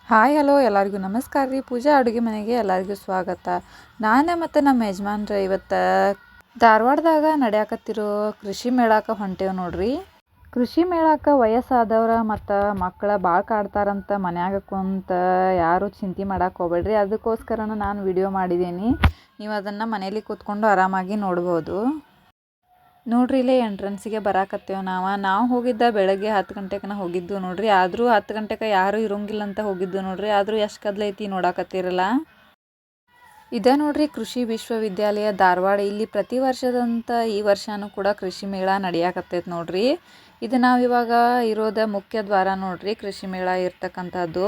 Hi hello ಎಲ್ಲರಿಗೂ ನಮಸ್ಕಾರ ರೀ. ಪೂಜಾ ಅಡುಗೆ ಮನೆಗೆ ಎಲ್ಲರಿಗೂ ಸ್ವಾಗತ. ನಾನು ಮತ್ತು ನಮ್ಮ ಯಜಮಾನ್ರು ಇವತ್ತು ಧಾರವಾಡದಾಗ ನಡೆಯಾಕತ್ತಿರೋ ಕೃಷಿ ಮೇಳಕ್ಕೆ ಹೊಂಟೇವು ನೋಡ್ರಿ. ಕೃಷಿ ಮೇಳಕ್ಕೆ ವಯಸ್ಸಾದವ್ರ ಮತ್ತು ಮಕ್ಕಳ ಭಾಳ ಕಾಡ್ತಾರಂತ ಮನ್ಯಾಗ ಕುಂತ ಯಾರು ಚಿಂತೆ ಮಾಡಕ್ಕೆ ಹೋಗ್ಬೇಡ್ರಿ. ಅದಕ್ಕೋಸ್ಕರ ನಾನು ವಿಡಿಯೋ ಮಾಡಿದ್ದೀನಿ. ನೀವು ಅದನ್ನು ಮನೇಲಿ ಕೂತ್ಕೊಂಡು ಆರಾಮಾಗಿ ನೋಡ್ಬೋದು. ನೋಡ್ರಿ ಇಲ್ಲೇ ಎಂಟ್ರೆನ್ಸಿಗೆ ಬರಾಕತ್ತೇವೆ. ನಾವು ಹೋಗಿದ್ದ ಬೆಳಗ್ಗೆ 10 ಗಂಟೆಗೆ ಹೋಗಿದ್ದು ನೋಡ್ರಿ. ಆದರೂ 10 ಗಂಟೆಗೆ ಯಾರೂ ಇರೋಂಗಿಲ್ಲ ಅಂತ ಹೋಗಿದ್ದು ನೋಡ್ರಿ. ಆದರೂ ಎಷ್ಟು ಕದ್ಲೈತಿ ನೋಡಾಕತ್ತೀರಲ್ಲ. ಇದೇ ನೋಡ್ರಿ ಕೃಷಿ ವಿಶ್ವವಿದ್ಯಾಲಯ ಧಾರವಾಡ. ಇಲ್ಲಿ ಪ್ರತಿ ವರ್ಷದಂತ ಈ ವರ್ಷನೂ ಕೂಡ ಕೃಷಿ ಮೇಳ ನಡೆಯಾಕತ್ತೈತೆ ನೋಡ್ರಿ. ಇದು ನಾವಿವಾಗ ಇರೋದ ಮುಖ್ಯ ದ್ವಾರ ನೋಡ್ರಿ ಕೃಷಿ ಮೇಳ ಇರ್ತಕ್ಕಂಥದ್ದು.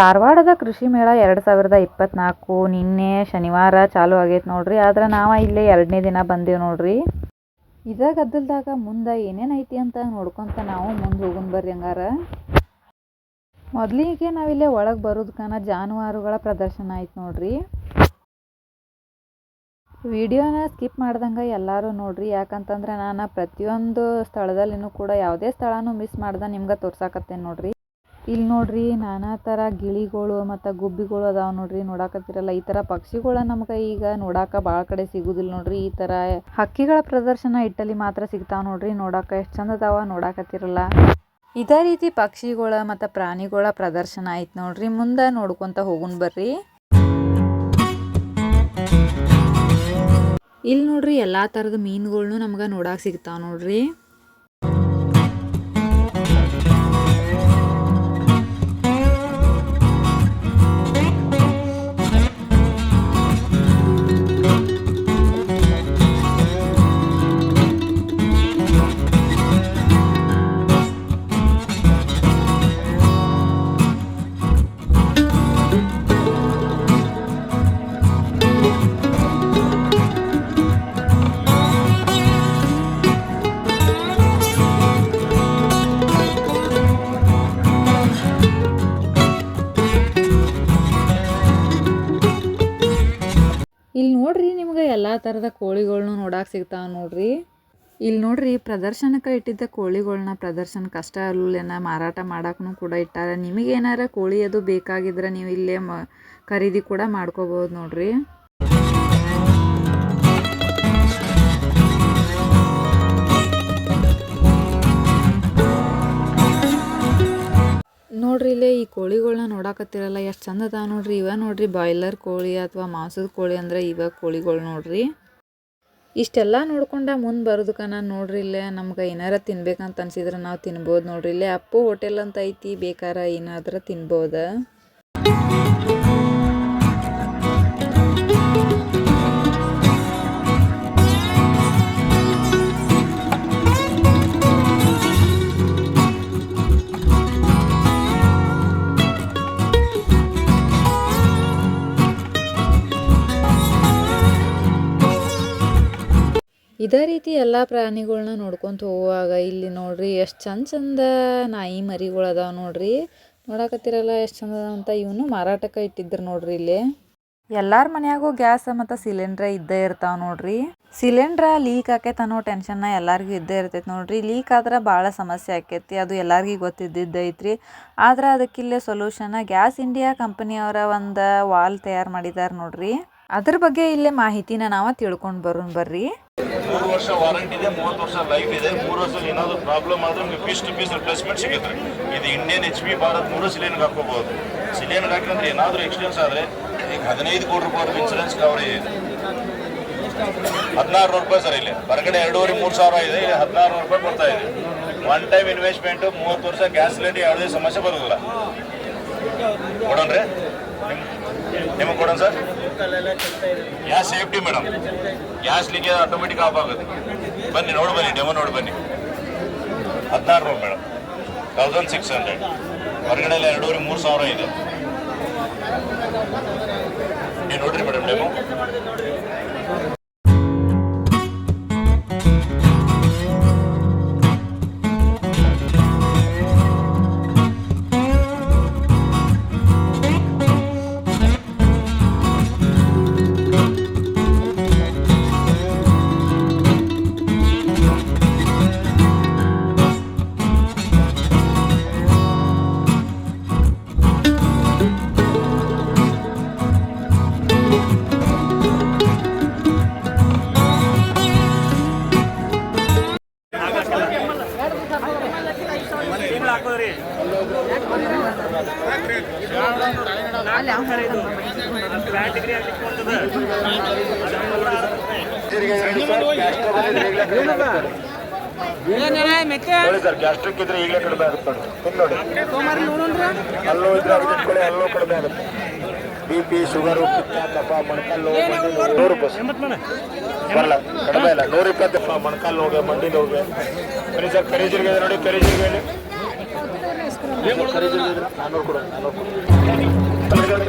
ಧಾರವಾಡದ ಕೃಷಿ ಮೇಳ 2024 ನಿನ್ನೆ ಶನಿವಾರ ಚಾಲು ಆಗೈತೆ ನೋಡ್ರಿ. ಆದ್ರೆ ನಾವು ಇಲ್ಲೇ 2ನೇ ದಿನ ಬಂದೇವು ನೋಡ್ರಿ. ಇದೇ ಗದ್ದಲ್ದಾಗ ಮುಂದೆ ಏನೇನು ಐತಿ ಅಂತ ನೋಡ್ಕೊತ ನಾವು ಮುಂದೆ ಹೋಗೋಣ ಬರ್ರಿ. ಹಂಗಾರ ಮೊದಲಿಗೆ ನಾವಿಲ್ಲೇ ಒಳಗೆ ಬರೋದಕ್ಕನ ಜಾನುವಾರುಗಳ ಪ್ರದರ್ಶನ ಐತೆ ನೋಡ್ರಿ. ವಿಡಿಯೋನ ಸ್ಕಿಪ್ ಮಾಡ್ದಂಗೆ ಎಲ್ಲರೂ ನೋಡ್ರಿ. ಯಾಕಂತಂದ್ರೆ ನಾನು ಪ್ರತಿಯೊಂದು ಸ್ಥಳದಲ್ಲಿನೂ ಕೂಡ ಯಾವುದೇ ಸ್ಥಳನೂ ಮಿಸ್ ಮಾಡ್ದೆ ನಿಮ್ಗೆ ತೋರ್ಸಾಕತ್ತೇನೆ ನೋಡ್ರಿ. ಇಲ್ಲಿ ನೋಡ್ರಿ ನಾನಾ ಥರ ಗಿಳಿಗಳು ಮತ್ತು ಗುಬ್ಬಿಗಳು ಅದಾವೆ ನೋಡ್ರಿ. ನೋಡಾಕತ್ತಿರಲ್ಲ, ಈ ಥರ ಪಕ್ಷಿಗಳ ನಮ್ಗೆ ಈಗ ನೋಡಾಕ ಭಾಳ ಕಡೆ ಸಿಗುದಿಲ್ಲ ನೋಡ್ರಿ. ಈ ಥರ ಹಕ್ಕಿಗಳ ಪ್ರದರ್ಶನ ಇಟ್ಟಲ್ಲಿ ಮಾತ್ರ ಸಿಗ್ತಾವೆ ನೋಡ್ರಿ. ನೋಡಾಕ ಎಷ್ಟು ಚಂದ ಅದಾವ ನೋಡಾಕತ್ತಿರಲ್ಲ. ಇದೇ ರೀತಿ ಪಕ್ಷಿಗಳ ಮತ್ತು ಪ್ರಾಣಿಗಳ ಪ್ರದರ್ಶನ ಐತೆ ನೋಡ್ರಿ. ಮುಂದೆ ನೋಡ್ಕೊತ ಹೋಗುನ್ ಬರ್ರಿ. ಇಲ್ಲಿ ನೋಡ್ರಿ ಎಲ್ಲಾ ಥರದ ಮೀನುಗಳ್ನು ನಮ್ಗೆ ನೋಡಾಕ ಸಿಗ್ತಾವೆ ನೋಡ್ರಿ. ಇಲ್ಲಿ ನೋಡ್ರಿ ನಿಮ್ಗೆ ಎಲ್ಲ ಥರದ ಕೋಳಿಗಳ್ನು ನೋಡಾಕ ಸಿಗ್ತಾವೆ ನೋಡ್ರಿ. ಇಲ್ಲಿ ನೋಡ್ರಿ ಪ್ರದರ್ಶನಕ್ಕೆ ಇಟ್ಟಿದ್ದ ಕೋಳಿಗಳ್ನ ಪ್ರದರ್ಶನಕ್ಕೆ ಅಷ್ಟೇ ಅಲ್ಲೇನ ಮಾರಾಟ ಮಾಡಕ್ಕೂ ಕೂಡ ಇಟ್ಟಾರ. ನಿಮಗೇನಾರ ಕೋಳಿ ಅದು ಬೇಕಾಗಿದ್ರೆ ನೀವು ಇಲ್ಲೇ ಖರೀದಿ ಕೂಡ ಮಾಡ್ಕೋಬೋದು ನೋಡ್ರಿ. ನೋಡ್ರಿ ಇಲ್ಲೇ ಈ ಕೋಳಿಗಳ್ನ ನೋಡಾಕತ್ತಿರಲ್ಲ ಎಷ್ಟು ಚಂದ ಅದಾವ ನೋಡ್ರಿ. ಇವ ನೋಡ್ರಿ ಬಾಯ್ಲರ್ ಕೋಳಿ ಅಥವಾ ಮಾಂಸದ ಕೋಳಿ ಅಂದ್ರೆ ಇವ ಕೋಳಿಗಳು ನೋಡ್ರಿ. ಇಷ್ಟೆಲ್ಲ ನೋಡ್ಕೊಂಡ ಮುಂದೆ ಬರೋದಕ್ಕನ ನೋಡ್ರಿ ಇಲ್ಲೇ ನಮ್ಗೆ ಏನಾರ ತಿನ್ಬೇಕಂತ ಅನ್ಸಿದ್ರೆ ನಾವು ತಿನ್ಬೋದು ನೋಡ್ರಿ. ಇಲ್ಲೇ ಅಪ್ಪು ಹೋಟೆಲ್ ಅಂತ ಐತಿ, ಬೇಕಾರೆ ಏನಾದ್ರೆ ತಿನ್ಬೋದು. ಇದೇ ರೀತಿ ಎಲ್ಲ ಪ್ರಾಣಿಗಳ್ನ ನೋಡ್ಕೊತ ಹೋಗುವಾಗ ಇಲ್ಲಿ ನೋಡ್ರಿ ಎಷ್ಟು ಚಂದ ನಾಯಿ ಮರಿಗಳು ಅದಾವೆ ನೋಡ್ರಿ. ನೋಡಾಕತ್ತಿರಲ್ಲ ಎಷ್ಟು ಚಂದ ಅದಾವ ಅಂತ. ಇವನು ಮಾರಾಟಕ್ಕೆ ಇಟ್ಟಿದ್ರು ನೋಡ್ರಿ. ಇಲ್ಲಿ ಎಲ್ಲಾರ ಮನ್ಯಾಗೂ ಗ್ಯಾಸ್ ಮತ್ತು ಸಿಲಿಂಡ್ರ ಇದ್ದೇ ಇರ್ತಾವೆ ನೋಡ್ರಿ. ಸಿಲಿಂಡ್ರ ಲೀಕ್ ಆಕೈತೆ ಅನ್ನೋ ಟೆನ್ಷನ್ನ ಎಲ್ಲರಿಗೂ ಇದ್ದೇ ಇರ್ತೈತೆ ನೋಡ್ರಿ. ಲೀಕ್ ಆದ್ರೆ ಭಾಳ ಸಮಸ್ಯೆ ಆಕೈತಿ, ಅದು ಎಲ್ಲರಿಗೂ ಗೊತ್ತಿದ್ದೈತ್ರಿ. ಆದ್ರೆ ಅದಕ್ಕಿಲ್ಲೇ ಸೊಲ್ಯೂಷನ್ ಗ್ಯಾಸ್ ಇಂಡಿಯಾ ಕಂಪನಿಯವರ ಒಂದು ವಾಲ್ ತಯಾರು ಮಾಡಿದ್ದಾರೆ ನೋಡ್ರಿ. ಅದ್ರ ಬಗ್ಗೆ ಇಲ್ಲೇ ಮಾಹಿತಿನ ನಾವು ತಿಳ್ಕೊಂಡು ಬರೋಣ ಬರ್ರಿ. 3 ವರ್ಷ ವಾರಂಟಿ ಇದೆ, 30 ವರ್ಷ ಲೈಫ್ ಇದೆ. 3 ವರ್ಷದಲ್ಲಿ ಏನಾದರೂ ಪ್ರಾಬ್ಲಮ್ ಆದ್ರೆ ನಿಮಗೆ ಪೀಸ್ ಟು ಪೀಸ್ ರಿಪ್ಲೇಸ್ಮೆಂಟ್ ಸಿಗುತ್ತೆ. ಇದು ಇಂಡಿಯನ್ HP ಭಾರತ್ 3 ಸಿಲಿಂಡರ್ ಹಾಕೋಬಹುದು. ಸಿಲಿಂಡರ್ ಹಾಕಿದ್ರೆ ಏನಾದರೂ ಎಕ್ಸಿಡೆನ್ಸ್ ಆದರೆ ಈಗ 15 ಕೋಟಿ ರೂಪಾಯಿ ಇನ್ಸೂರೆನ್ಸ್ ಕವರ್ ಇದೆ. 1600 ರೂಪಾಯಿ ಸರ್. ಇಲ್ಲಿ ಹೊರಗಡೆ 2,500-3 ಸಾವಿರ ಇದೆ, ಇಲ್ಲಿ 1600 ರೂಪಾಯಿ ಬರ್ತಾ ಇದೆ. ಒನ್ ಟೈಮ್ ಇನ್ವೆಸ್ಟ್ಮೆಂಟು, 30 ವರ್ಷ ಗ್ಯಾಸ್ ಸಿಲಿಂಡರ್ ಯಾವುದೇ ಸಮಸ್ಯೆ ಬರೋದಿಲ್ಲ. ಕೊಡೋಣ್ರಿ ನಿಮಗೆ ಕೊಡೋಣ sir. Gas safety madam, gas leakage automatic of ಆಗುತ್ತೆ. ಬನ್ನಿ ನೋಡಿ ಬನ್ನಿ, ಡೆಮೋ ನೋಡಿ ಬನ್ನಿ. 1600 ಮೇಡಮ್, 1600. ಹೊರಗಡೆ ಎಲ್ಲ 2,500-3 ಸಾವಿರ ಇದೆ. ನೀವು ನೋಡ್ರಿ ಮೇಡಮ್ ಡೆಮೋ. ನೋಡಿ ಸರ್, ಗ್ಯಾಸ್ಟ್ರಿಕ್ ಇದ್ರೆ ಈಗಲೇ ಕಡಿಮೆ ಆಗುತ್ತೆ ನೋಡಿ. ನೋಡಿ ಅಲ್ಲೂ ಇದ್ರೆ ಇಟ್ಕೊಳ್ಳಿ, ಅಲ್ಲೂ ಕಡಿಮೆ ಆಗುತ್ತೆ. BP, ಶುಗರು, ಪಿತ್ತ, ಕಫ, ಮೊಣಕಾಲು ನೋವು, ಮಂಡಿ ನೋವು 100 ರೂಪಾಯಿ ಬರಲ್ಲ, ಕಡಿಮೆ ಇಲ್ಲ. 120 ಮೊಣಕಾಲು ನೋವಿಗೆ, ಮಂಡಿ ನೋವಿಗೆ. ಬರೀ ಸರ್ ಕರಿಜಿರಿಗೆ ನೋಡಿ, ಕರಿಜಿರಿಗೆ 400 ಕೊಡು, 400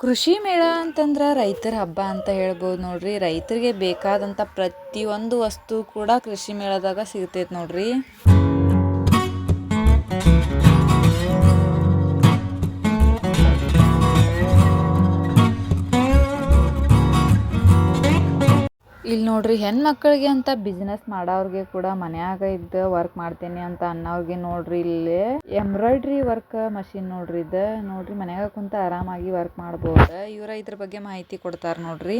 ಕೃಷಿ ಮೇಳ ಅಂತಂದ್ರೆ ರೈತರ ಹಬ್ಬ ಅಂತ ಹೇಳ್ಬೋದು ನೋಡ್ರಿ. ರೈತರಿಗೆ ಬೇಕಾದಂಥ ಪ್ರತಿಯೊಂದು ವಸ್ತು ಕೂಡ ಕೃಷಿ ಮೇಳದಾಗ ಸಿಗ್ತೈತೆ ನೋಡ್ರಿ. ಇಲ್ಲಿ ನೋಡ್ರಿ, ಹೆಣ್ಮಕ್ಳಿಗೆ ಅಂತ ಬಿಸ್ನೆಸ್ ಮಾಡೋರಿಗೆ ಕೂಡ ಮನ್ಯಾಗ ಇದ್ದು ವರ್ಕ್ ಮಾಡ್ತೇನೆ ಅಂತ ಅನ್ನೋರಿಗೆ ನೋಡ್ರಿ, ಇಲ್ಲಿ ಎಂಬ್ರಾಯ್ಡ್ರಿ ವರ್ಕ್ ಮಷಿನ್ ನೋಡ್ರಿ. ಇದು ನೋಡ್ರಿ, ಮನ್ಯಾಗ ಕುಂತ ಆರಾಮಾಗಿ ವರ್ಕ್ ಮಾಡ್ಬೋದು. ಇವರ ಇದ್ರ ಬಗ್ಗೆ ಮಾಹಿತಿ ಕೊಡ್ತಾರ ನೋಡ್ರಿ.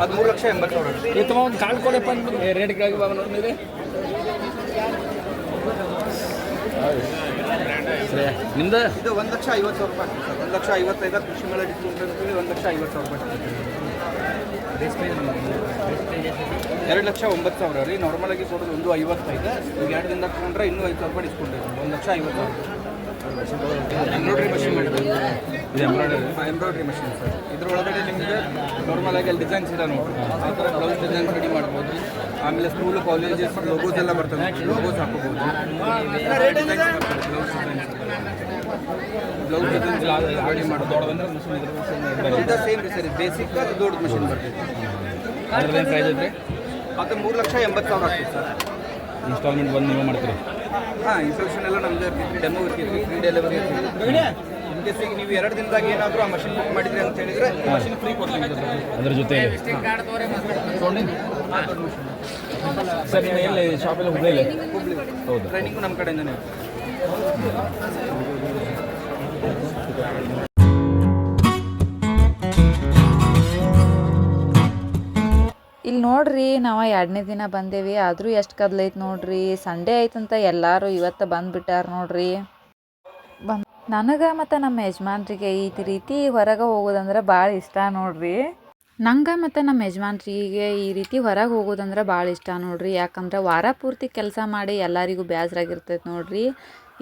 ಅದು 3,80,000 ಒಂದು ಕಾರ್ಡ್ ಕೊಡಪ್ಪ ರೇಟ್ ಕೆಳಗೆ ಬಾಬಾ ನೋಡಿ. ನಿಮ್ದು ಇದು 1,50,000 ರೂಪಾಯಿ. 1,55,000 ಕೃಷಿ ಮೇಳ ಡಿಸ್ಕೌಂಟ್ ಅಂತೇಳಿ 1,50,000 ರೂಪಾಯಿ. 2,09,000 ರೀ. ನಾರ್ಮಲ್ ಆಗಿ ಕೊಡೋದು 1,55,000. ಈಗ 2 ದಿನದ ತಗೊಂಡ್ರೆ ಇನ್ನೂ 5,000 ರೂಪಾಯಿ ಡಿಸ್ಕೌಂಟ್ ಇದೆ. 1,50,000. ಎಂಬ್ರಾಯ್ಡ್ರಿ ಮಷಿನ್ ಮಾಡಿದೆ. ಇದು ಎಂಬ್ರಾಯ್ಡ್ರಿ ಮಷಿನ್ ಸರ್. ಇದ್ರೊಳಗಡೆ ನಿಮಗೆ ನಾರ್ಮಲ್ ಆಗಿ ಅಲ್ಲಿ ಡಿಸೈನ್ಸ್ ಇದೆ ನೋಡಿ, ಆ ಥರ ಬ್ಲೌಸ್ ಡಿಸೈನ್ ರೆಡಿ ಮಾಡ್ಬೋದು. ಆಮೇಲೆ ಸ್ಕೂಲ್ ಕಾಲೇಜಸ್ ಲೋಗೋಸ್ ಎಲ್ಲ ಬರ್ತದೆ, ಲೋಗೋಸ್ ಹಾಕೋಬೋದು. ಬ್ಲೌಸ್ ಡಿಸೈನ್ಸ್ ರೆಡಿ ಮಾಡೋದು ದೊಡ್ಡದಂದ್ರೆ ಮಷಿನ್ ಇದು ಸೇಮ್ ರೀ ಸರ್. ಬೇಸಿಕ್ ಅದು ದೊಡ್ಡ ಮಷಿನ್ ಬರ್ತೈತೆ. ಅದ್ರದ್ದೇನು ಪ್ರೈಸ್ ಐತೆ? ಅದು 3,80,000 ಆಗ್ತದೆ ಸರ್. ಇನ್ಸ್ಟಾಲ್ಮೆಂಟ್ ಬಂದು ನೀವು ಮಾಡ್ತೀರಿ? ಹಾಂ, ಇನ್ಸ್ಟಾಲೇಷನ್ ಎಲ್ಲ ನಮ್ಮದೇ ಇರ್ತೀವಿ. ಡೆಮೋ ಇರ್ತೀವಿ, ಫ್ರೀ ಡೆಲಿವರಿ ಇರ್ತೀವಿ. ಇನ್ ಕೇಸ್ ಈಗ ನೀವು 2 ದಿನದಾಗ ಏನಾದರೂ ಆ ಮಷಿನ್ ಬುಕ್ ಮಾಡಿದ್ರಿ ಅಂತ ಹೇಳಿದ್ರೆ ಮಷಿನ್ ಫ್ರೀ ಕೊಡ್ತೀವಿ ಅದ್ರ ಜೊತೆ. ಸರ್, ನೀವು ಎಲ್ಲಿ ಶಾಪೆಲ್ಲ ಹುಬ್ಳಿ? ಹೌದು, ಟ್ರೈನಿಂಗು ನಮ್ಮ ಕಡೆಯಿಂದನೇ. ಇಲ್ಲಿ ನೋಡ್ರಿ, ನಾವು 2ನೇ ದಿನ ಬಂದೇವಿ, ಆದರೂ ಎಷ್ಟು ಕದ್ಲೈತೆ ನೋಡ್ರಿ. ಸಂಡೇ ಐತಂತ ಎಲ್ಲರೂ ಇವತ್ತು ಬಂದುಬಿಟ್ಟಾರ ನೋಡ್ರಿ. ನನಗೆ ಮತ್ತು ನಮ್ಮ ಯಜಮಾನ್ರಿಗೆ ಈ ರೀತಿ ಹೊರಗೆ ಹೋಗೋದಂದ್ರೆ ಭಾಳ ಇಷ್ಟ ನೋಡ್ರಿ. ನಂಗೆ ಮತ್ತು ನಮ್ಮ ಯಜಮಾನ್ರಿಗೆ ಈ ರೀತಿ ಹೊರಗೆ ಹೋಗೋದಂದ್ರೆ ಭಾಳ ಇಷ್ಟ ನೋಡ್ರಿ. ಯಾಕಂದ್ರೆ ವಾರ ಪೂರ್ತಿ ಕೆಲಸ ಮಾಡಿ ಎಲ್ಲರಿಗೂ ಬೇಸರಾಗಿರ್ತೈತೆ ನೋಡ್ರಿ.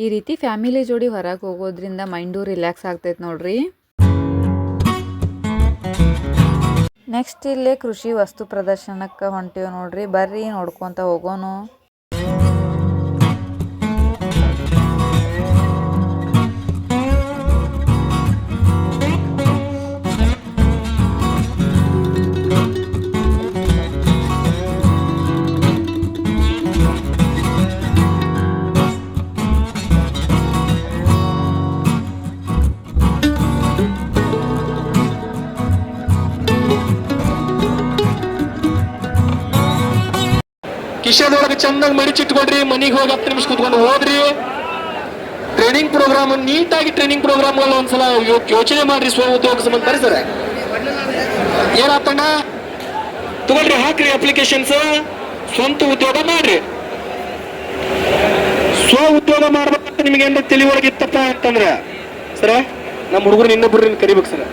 ಈ ರೀತಿ ಫ್ಯಾಮಿಲಿ ಜೋಡಿ ಹೊರಗೆ ಹೋಗೋದ್ರಿಂದ ಮೈಂಡು ರಿಲ್ಯಾಕ್ಸ್ ಆಗ್ತೈತೆ ನೋಡ್ರಿ. ನೆಕ್ಸ್ಟ್ ಇಲ್ಲೇ ಕೃಷಿ ವಸ್ತು ಪ್ರದರ್ಶನಕ್ಕೆ ಹೊಂಟೇವೆ ನೋಡ್ರಿ. ಬರ್ರಿ ನೋಡ್ಕೊತ ಹೋಗೋನು. ಕಿಶನೊಳಗೆ ಚೆನ್ನಾಗಿ ಮಡಿಚಿಟ್ಕೊಡ್ರಿ. ಮನೆಗೆ ಹೋಗಿ 10 ನಿಮಿಷ ಕುತ್ಕೊಂಡು ಹೋದ್ರಿ. ಟ್ರೈನಿಂಗ್ ಪ್ರೋಗ್ರಾಮ್ ನೀಟಾಗಿ ಟ್ರೈನಿಂಗ್ ಪ್ರೋಗ್ರಾಮ್ ಒಂದ್ಸಲ ಯೋಚನೆ ಮಾಡ್ರಿ. ಸ್ವ ಉದ್ಯೋಗ ಸಂಬಂಧ ಪರಿಸರ ಏನಾತಣ್ಣ ತಗೊಳ್ರಿ, ಹಾಕ್ರಿ ಅಪ್ಲಿಕೇಶನ್ಸ್, ಸ್ವಂತ ಉದ್ಯೋಗ ಮಾಡ್ರಿ. ಸ್ವ ಉದ್ಯೋಗ ಮಾಡ್ಬೇಕಂತ ನಿಮ್ಗೆ ಏನಾರ ತಲೆ ಒಳಗಿತ್ತಪ್ಪ ಅಂತಂದ್ರೆ ಸರ, ನಮ್ಮ ಹುಡುಗರು ಇನ್ನೊಬ್ರು ಕರಿಬೇಕು ಸರ.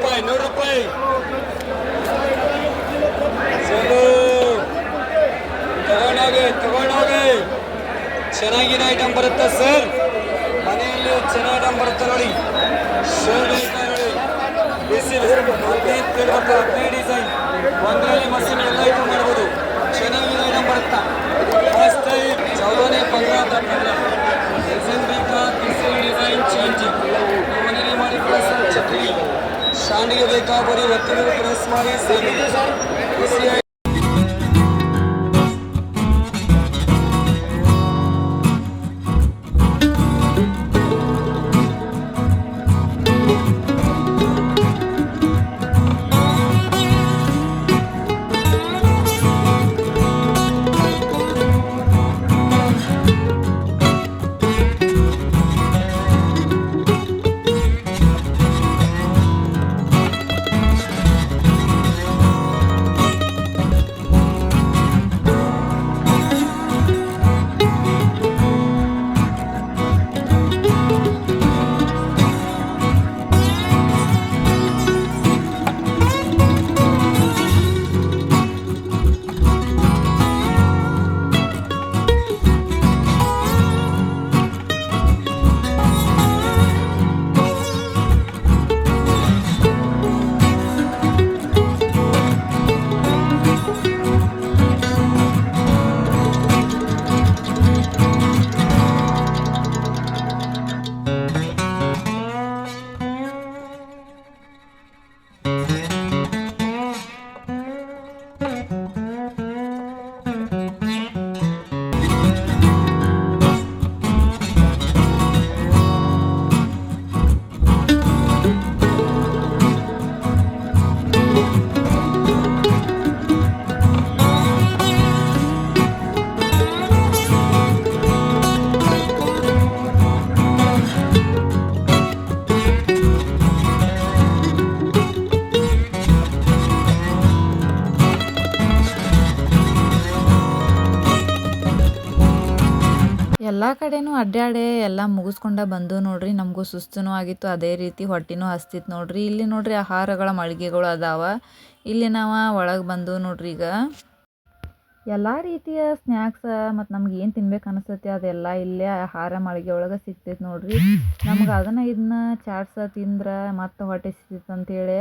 ರೂಪಾಯಿ 100 ರೂಪಾಯಿ ತಗೊಂಡೋಗಿ ಚೆನ್ನಾಗಿರೋ ಐಟಮ್ ಬರುತ್ತೆ ಸರ್. ಮನೆಯಲ್ಲಿ ಚೆನ್ನಾಗಿ ಐಟಮ್ ಬರುತ್ತೆ ನೋಡಿ. ನೋಡಿ ಬಿಸಿ 15 ಡಿಸೈನ್ ಒಂದರಲ್ಲಿ ಮಷೀನ್ ಎಲ್ಲ ಐಟಮ್ ಮಾಡ್ಬೋದು. ಚೆನ್ನಾಗಿರೋ ಐಟಮ್ ಬರುತ್ತಾ ಫಸ್ಟ್ ಟೈಮ್ 14-15 ಡಿಸೈನ್ ಬೇಕಾ ಡಿಸೈನ್ ಚೇಂಜ್ ಮನೇಲಿ ಮಾಡಿ ಚಟ್ನಿ ಶಾಂಡಿಗೆ ಬೇಕಾ ಬರೀ ಒತ್ತಿಗೆ ಪ್ರೆಸ್ ಮಾಡಿ ಬಿಸಿ ಎಲ್ಲ ಕಡೆನೂ ಅಡ್ಡಾಡಿ ಎಲ್ಲ ಮುಗಿಸ್ಕೊಂಡ ಬಂದು ನೋಡ್ರಿ. ನಮಗೂ ಸುಸ್ತೂ ಆಗಿತ್ತು, ಅದೇ ರೀತಿ ಹೊಟ್ಟಿನೂ ಹಸ್ತಿತ್ತು ನೋಡ್ರಿ. ಇಲ್ಲಿ ನೋಡ್ರಿ ಆಹಾರಗಳ ಮಳಿಗೆಗಳು ಅದಾವ. ಇಲ್ಲಿ ನಾವು ಒಳಗೆ ಬಂದು ನೋಡ್ರಿ. ಈಗ ಎಲ್ಲ ರೀತಿಯ ಸ್ನ್ಯಾಕ್ಸ್ ಮತ್ತು ನಮ್ಗೆ ಏನು ತಿನ್ಬೇಕು ಅನಿಸ್ತೈತಿ ಅದೆಲ್ಲ ಇಲ್ಲೇ ಆಹಾರ ಮಳಿಗೆ ಒಳಗೆ ಸಿಗ್ತೈತೆ ನೋಡ್ರಿ. ನಮ್ಗೆ ಇದನ್ನ ಚಾಟ್ಸ ತಿಂದ್ರೆ ಮತ್ತು ಹೊಟ್ಟೆ ಸಿಗ್ತೈತೆ ಅಂತೇಳಿ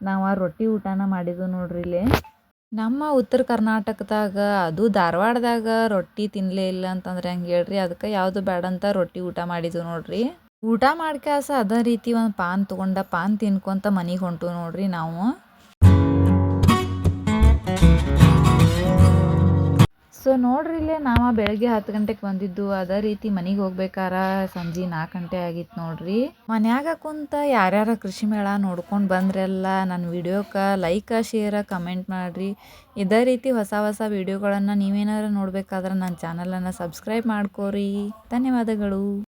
ನಾವು ರೊಟ್ಟಿ ಊಟನ ಮಾಡಿದ್ವು ನೋಡ್ರಿ. ಇಲ್ಲಿ ನಮ್ಮ ಉತ್ತರ ಕರ್ನಾಟಕದಾಗ ಅದು ಧಾರವಾಡದಾಗ ರೊಟ್ಟಿ ತಿನ್ನಲೇ ಇಲ್ಲ ಅಂತಂದ್ರೆ ಹಂಗೆ ಹೇಳ್ರಿ. ಅದಕ್ಕೆ ಯಾವುದು ಬೇಡ ಅಂತ ರೊಟ್ಟಿ ಊಟ ಮಾಡಿದ್ವು ನೋಡ್ರಿ. ಊಟ ಮಾಡ್ಕ್ಯಾಸ ಅದೇ ರೀತಿ ಒಂದು ಪಾನ್ ತೊಗೊಂಡ ಪಾನ್ ತಿನ್ಕೊಂತ ಮನೆಗೆ ಹೊಂಟು ನೋಡ್ರಿ ನಾವು. ಸೊ ನೋಡ್ರಿ ಇಲ್ಲೇ ನಾವು ಬೆಳಗ್ಗೆ 10 ಗಂಟೆಗೆ ಬಂದಿದ್ದು, ಅದೇ ರೀತಿ ಮನೆಗೆ ಹೋಗ್ಬೇಕಾರ ಸಂಜೆ 4 ಗಂಟೆ ಆಗಿತ್ತು ನೋಡ್ರಿ. ಮನ್ಯಾಗ ಕುಂತ ಯಾರ್ಯಾರ ಕೃಷಿ ಮೇಳ ನೋಡ್ಕೊಂಡು ಬಂದ್ರೆಲ್ಲ ನನ್ನ ವಿಡಿಯೋಕ್ಕೆ ಲೈಕ್ ಶೇರ್ ಕಮೆಂಟ್ ಮಾಡಿರಿ. ಇದೇ ರೀತಿ ಹೊಸ ಹೊಸ ವಿಡಿಯೋಗಳನ್ನು ನೀವೇನಾರು ನೋಡ್ಬೇಕಾದ್ರೆ ನನ್ನ ಚಾನಲನ್ನು ಸಬ್ಸ್ಕ್ರೈಬ್ ಮಾಡ್ಕೋರಿ. ಧನ್ಯವಾದಗಳು.